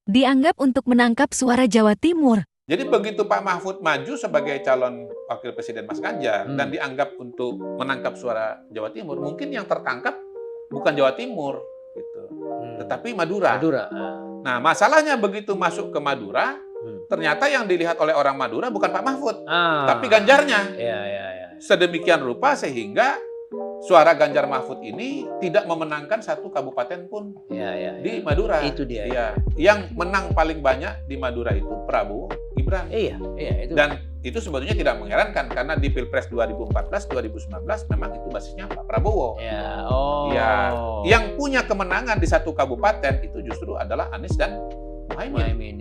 dianggap untuk menangkap suara Jawa Timur. Jadi begitu Pak Mahfud maju sebagai calon wakil presiden Mas Ganjar dan dianggap untuk menangkap suara Jawa Timur, mungkin yang tertangkap bukan Jawa Timur, gitu, tetapi Madura. Nah, masalahnya begitu masuk ke Madura, ternyata yang dilihat oleh orang Madura bukan Pak Mahfud, tapi Ganjarnya. Sedemikian rupa sehingga suara Ganjar Mahfud ini tidak memenangkan satu kabupaten pun di Madura. Itu dia. Ya. Yang menang paling banyak di Madura itu Prabowo Gibran. Itu. Dan itu sebetulnya tidak mengherankan karena di Pilpres 2014, 2019 memang itu basisnya Pak Prabowo. Yang punya kemenangan di satu kabupaten itu justru adalah Anies dan Muhaimin.